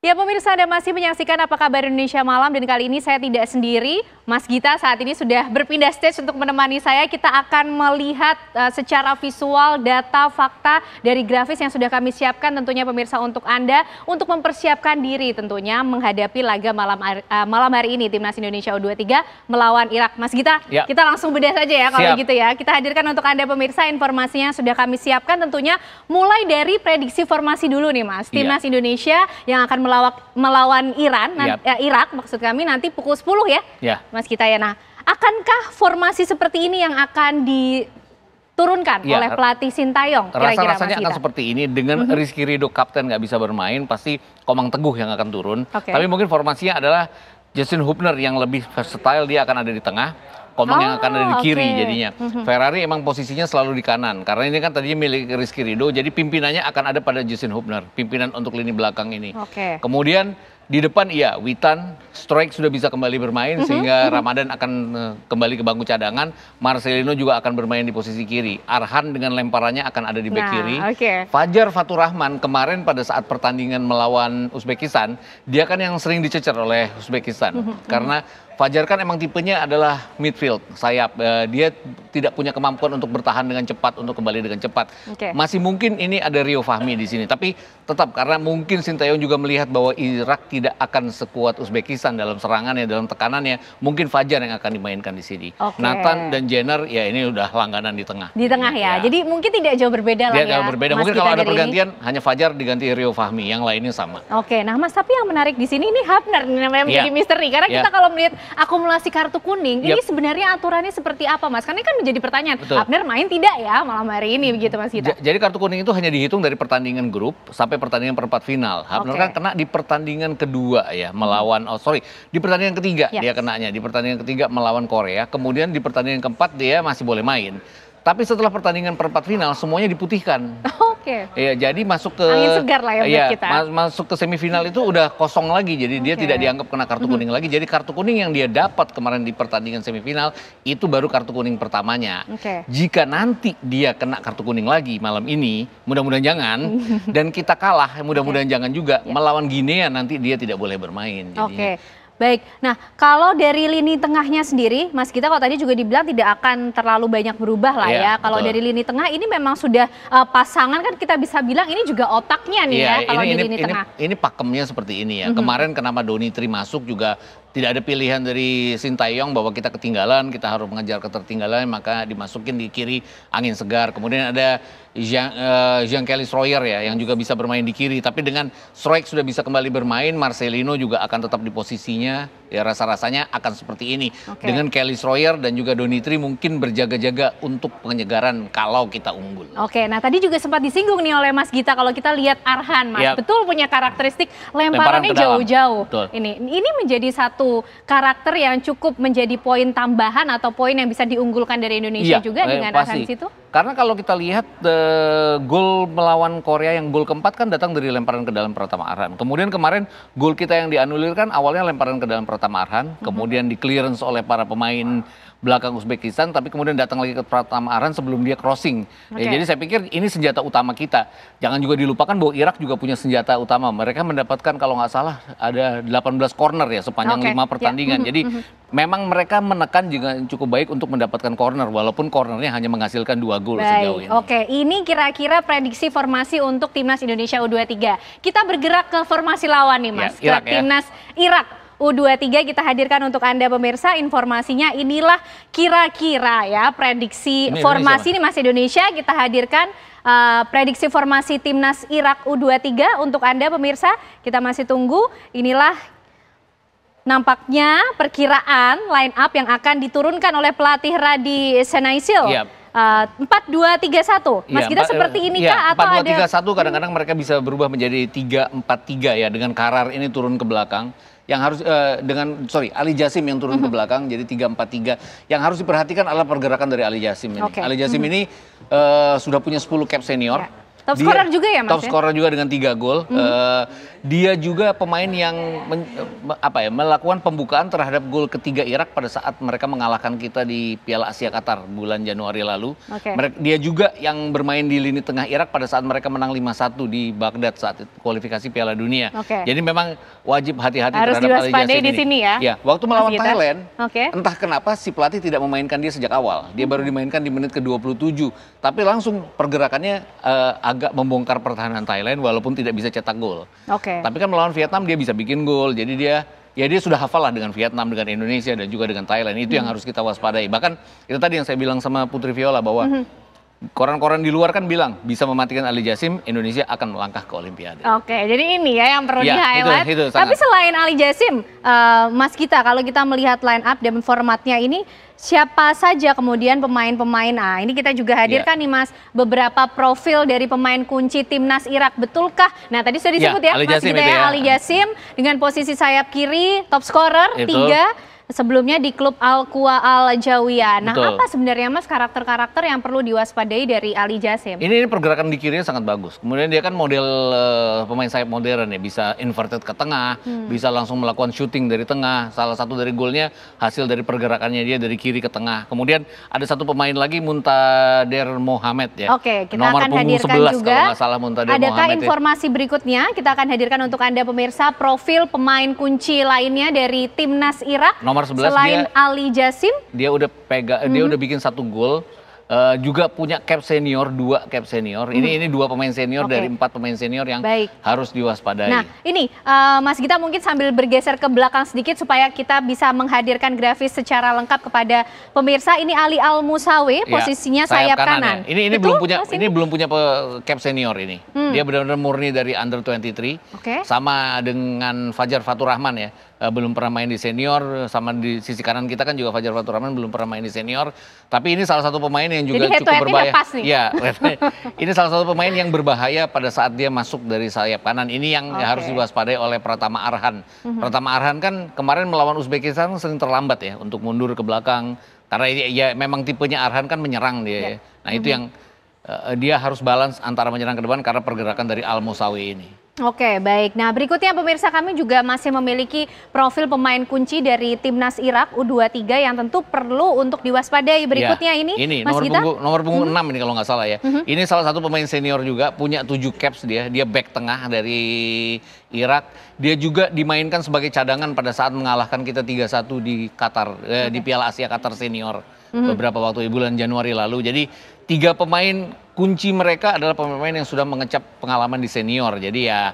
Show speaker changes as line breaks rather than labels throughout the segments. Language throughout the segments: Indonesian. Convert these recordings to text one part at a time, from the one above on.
Ya pemirsa, Anda masih menyaksikan Apa Kabar Indonesia Malam, dan kali ini saya tidak sendiri. Mas Gita saat ini sudah berpindah stage untuk menemani saya. Kita akan melihat secara visual data fakta dari grafis yang sudah kami siapkan tentunya pemirsa untuk Anda untuk mempersiapkan diri tentunya menghadapi laga malam hari ini Timnas Indonesia U23 melawan Irak. Mas Gita, ya, kita langsung bedah saja ya kalau gitu ya. Kita hadirkan untuk Anda pemirsa informasinya sudah kami siapkan tentunya mulai dari prediksi formasi dulu nih Mas. Timnas Indonesia yang akan melawan Irak maksud kami nanti pukul 10 ya, Mas Gita ya. Nah, akankah formasi seperti ini yang akan diturunkan oleh pelatih Sintayong?
Rasa-rasanya akan seperti ini dengan Rizky Ridho kapten nggak bisa bermain, pasti Komang Teguh yang akan turun. Tapi mungkin formasinya adalah Justin Hubner yang lebih versatile, dia akan ada di tengah. Komang yang akan ada di kiri jadinya. Ferrari emang posisinya selalu di kanan. Karena ini kan tadinya milik Rizky Ridho, jadi pimpinannya akan ada pada Justin Hubner. Pimpinan untuk lini belakang ini. Kemudian di depan Witan, Strike sudah bisa kembali bermain sehingga Ramadan akan kembali ke bangku cadangan. Marcelino juga akan bermain di posisi kiri. Arhan dengan lemparannya akan ada di bek kiri. Fajar Fatur Rahman kemarin pada saat pertandingan melawan Uzbekistan, dia kan yang sering dicecer oleh Uzbekistan. Karena Fajar kan emang tipenya adalah midfield, sayap. Dia tidak punya kemampuan untuk bertahan dengan cepat, untuk kembali dengan cepat. Masih mungkin ini ada Rio Fahmi di sini. Tapi tetap karena mungkin Sintayong juga melihat bahwa Irak tidak akan sekuat Uzbekistan dalam serangannya, dalam tekanannya. Mungkin Fajar yang akan dimainkan di sini. Nathan dan Jenner ya ini udah langganan di tengah. Di tengah ya. Jadi mungkin tidak jauh berbeda lah ya. Jauh berbeda. Mungkin kalau ada pergantian hanya Fajar diganti Rio Fahmi, yang lainnya sama. Nah Mas, tapi yang menarik di sini ini Hubner namanya menjadi misteri. Karena kita kalau melihat akumulasi kartu kuning, ini sebenarnya aturannya seperti apa Mas? Karena kan menjadi pertanyaan, Hubner main tidak ya malam hari ini begitu Mas Gita? Jadi kartu kuning itu hanya dihitung dari pertandingan grup sampai pertandingan perempat final. Hubner kan kena di pertandingan kedua ya, melawan, di pertandingan ketiga dia kenanya. Di pertandingan ketiga melawan Korea, kemudian di pertandingan keempat dia masih boleh main. Tapi setelah pertandingan perempat final semuanya diputihkan. Ya, jadi masuk ke angin segar lah ya buat kita. Masuk ke semifinal itu udah kosong lagi, jadi dia tidak dianggap kena kartu kuning lagi. Jadi kartu kuning yang dia dapat kemarin di pertandingan semifinal itu baru kartu kuning pertamanya. Jika nanti dia kena kartu kuning lagi malam ini, mudah-mudahan jangan, dan kita kalah, mudah-mudahan jangan juga, melawan Guinea nanti dia tidak boleh bermain. Baik, nah kalau dari lini tengahnya sendiri, Mas Gita kalau tadi juga dibilang tidak akan terlalu banyak berubah lah ya. Kalau dari lini tengah ini memang sudah pasangan kan kita bisa bilang ini juga otaknya nih ya kalau di lini tengah. Ini pakemnya seperti ini ya. Kemarin kenapa Donitri masuk juga tidak ada pilihan dari Sintayong bahwa kita ketinggalan, kita harus mengejar ketertinggalan, maka dimasukin di kiri angin segar. Kemudian ada Jean-Kelly Stroyer ya yang juga bisa bermain di kiri. Tapi dengan Strike sudah bisa kembali bermain, Marcelino juga akan tetap di posisinya. Ya rasa-rasanya akan seperti ini. Dengan Kelly Stroyer dan juga Donitri mungkin berjaga-jaga untuk penyegaran kalau kita unggul. Nah tadi juga sempat disinggung nih oleh Mas Gita kalau kita lihat Arhan Mas, betul punya karakteristik lemparannya jauh-jauh. Ini menjadi satu karakter yang cukup menjadi poin tambahan atau poin yang bisa diunggulkan dari Indonesia juga dengan Arhan situ. Karena kalau kita lihat gol melawan Korea yang gol keempat kan datang dari lemparan ke dalam Pratama Arhan. Kemudian kemarin gol kita yang dianulir kan awalnya lemparan ke dalam Pratama Arhan, kemudian di clearance oleh para pemain belakang Uzbekistan, tapi kemudian datang lagi ke Pratama Arhan sebelum dia crossing. Jadi saya pikir ini senjata utama kita. Jangan juga dilupakan bahwa Irak juga punya senjata utama. Mereka mendapatkan kalau nggak salah ada 18 corner ya sepanjang 5 pertandingan. Jadi memang mereka menekan juga cukup baik untuk mendapatkan corner, walaupun cornernya hanya menghasilkan 2 gol sejauh ini. Ini kira-kira prediksi formasi untuk Timnas Indonesia U23. Kita bergerak ke formasi lawan nih Mas, ke Timnas Irak U23 kita hadirkan untuk Anda pemirsa informasinya. Inilah kira-kira ya prediksi formasi nih Mas Indonesia, kita hadirkan prediksi formasi Timnas Irak U23 untuk Anda pemirsa. Kita masih tunggu, inilah nampaknya perkiraan line up yang akan diturunkan oleh pelatih Radi Senaisil. 4-2-3-1. Mas Gita seperti ini kah atau ada 4-2-3-1 kadang-kadang mereka bisa berubah menjadi 3-4-3 ya dengan Karar ini turun ke belakang. Yang harus Ali Jasim yang turun ke belakang jadi 3-4-3. Yang harus diperhatikan adalah pergerakan dari Ali Jasim ini. Ali Jasim ini sudah punya 10 cap senior.
Top scorer juga ya Mas?
Top scorer juga dengan 3 gol. Dia juga pemain yang melakukan pembukaan terhadap gol ketiga Irak pada saat mereka mengalahkan kita di Piala Asia Qatar bulan Januari lalu. Dia juga yang bermain di lini tengah Irak pada saat mereka menang 5-1 di Baghdad saat kualifikasi Piala Dunia. Jadi memang wajib hati-hati terhadap Ali Jassim
di sini ya.
Ya, waktu melawan Thailand, entah kenapa si pelatih tidak memainkan dia sejak awal. Dia baru dimainkan di menit ke-27, tapi langsung pergerakannya agak membongkar pertahanan Thailand walaupun tidak bisa cetak gol. Tapi kan melawan Vietnam dia bisa bikin gol. Jadi dia sudah hafal lah dengan Vietnam, dengan Indonesia dan juga dengan Thailand. Itu yang harus kita waspadai. Bahkan itu tadi yang saya bilang sama Putri Viola bahwa koran-koran di luar kan bilang bisa mematikan Ali Jassim, Indonesia akan melangkah ke Olimpiade.
Jadi ini ya yang perlu di-highlight.
Itu
tapi selain Ali Jassim, Mas Gita, kalau kita melihat line up dan formatnya ini, siapa saja kemudian pemain-pemain? Nah, ini kita juga hadirkan nih Mas, beberapa profil dari pemain kunci timnas Irak, betulkah? Nah, tadi sudah disebut ya, Mas Gita ya, Ali Jassim dengan posisi sayap kiri, top scorer, 3. Sebelumnya di klub Al-Quwa Al-Jawiyah. Nah, apa sebenarnya Mas karakter-karakter yang perlu diwaspadai dari Ali Jassim?
Ini pergerakan di kirinya sangat bagus. Kemudian dia kan model pemain sayap modern ya, bisa inverted ke tengah, bisa langsung melakukan shooting dari tengah. Salah satu dari golnya hasil dari pergerakannya dia dari kiri ke tengah. Kemudian ada satu pemain lagi, Muntader Mohamed ya.
Kita
nomor
akan hadirkan
11,
juga.
Kalau nggak salah Muntader
Adakah
Mohamed
informasi berikutnya? Kita akan hadirkan untuk Anda pemirsa profil pemain kunci lainnya dari timnas Irak.
Nomor 11
selain Ali Jassim,
dia udah dia udah bikin 1 gol, juga punya cap senior, 2 cap senior. Ini 2 pemain senior dari 4 pemain senior yang harus diwaspadai.
Nah, ini Mas Gita mungkin sambil bergeser ke belakang sedikit supaya kita bisa menghadirkan grafis secara lengkap kepada pemirsa. Ini Ali Al-Musawi, posisinya sayap kanan.
Ya. Ini belum punya cap senior ini. Dia benar-benar murni dari under 23. Sama dengan Fajar Fatur Rahman ya. Belum pernah main di senior, sama di sisi kanan kita kan juga Fajar Fatur Rahman belum pernah main di senior. Tapi ini salah satu pemain yang juga cukup berbahaya. Ya, ini salah satu pemain yang berbahaya pada saat dia masuk dari sayap kanan. Ini yang harus diwaspadai oleh Pratama Arhan. Pratama Arhan kan kemarin melawan Uzbekistan sering terlambat ya untuk mundur ke belakang. Karena ya memang tipenya Arhan kan menyerang dia. Nah itu yang dia harus balance antara menyerang ke depan karena pergerakan dari Al-Musawi ini.
Baik. Nah, berikutnya pemirsa, kami juga masih memiliki profil pemain kunci dari timnas Irak U23 yang tentu perlu untuk diwaspadai. Berikutnya ini Mas Gita.
Nomor punggung 6 ini kalau nggak salah ya. Ini salah satu pemain senior juga, punya 7 caps dia back tengah dari Irak. Dia juga dimainkan sebagai cadangan pada saat mengalahkan kita 3-1 di Qatar, di Piala Asia Qatar senior beberapa waktu di bulan Januari lalu. Jadi 3 pemain kunci mereka adalah pemain yang sudah mengecap pengalaman di senior. Jadi ya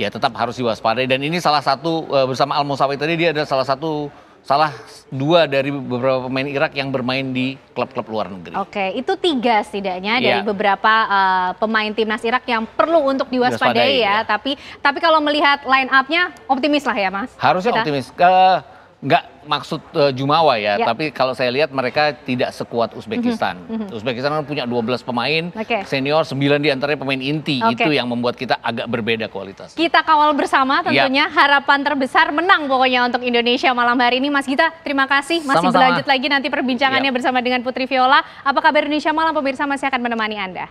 tetap harus diwaspadai. Dan ini salah satu bersama Al-Musawi tadi, dia ada salah 2 dari beberapa pemain Irak yang bermain di klub-klub luar negeri.
Itu 3 setidaknya dari beberapa pemain timnas Irak yang perlu untuk diwaspadai ya. Tapi kalau melihat line up-nya optimis lah ya Mas.
Harusnya optimis. Nggak maksud Jumawa ya, tapi kalau saya lihat mereka tidak sekuat Uzbekistan. Uzbekistan kan punya 12 pemain senior, 9 diantaranya pemain inti. Itu yang membuat kita agak berbeda kualitas.
Kita kawal bersama tentunya, harapan terbesar menang pokoknya untuk Indonesia malam hari ini. Mas Gita, terima kasih. Masih berlanjut lagi nanti perbincangannya bersama dengan Putri Viola. Apa kabar Indonesia malam, pemirsa masih akan menemani Anda.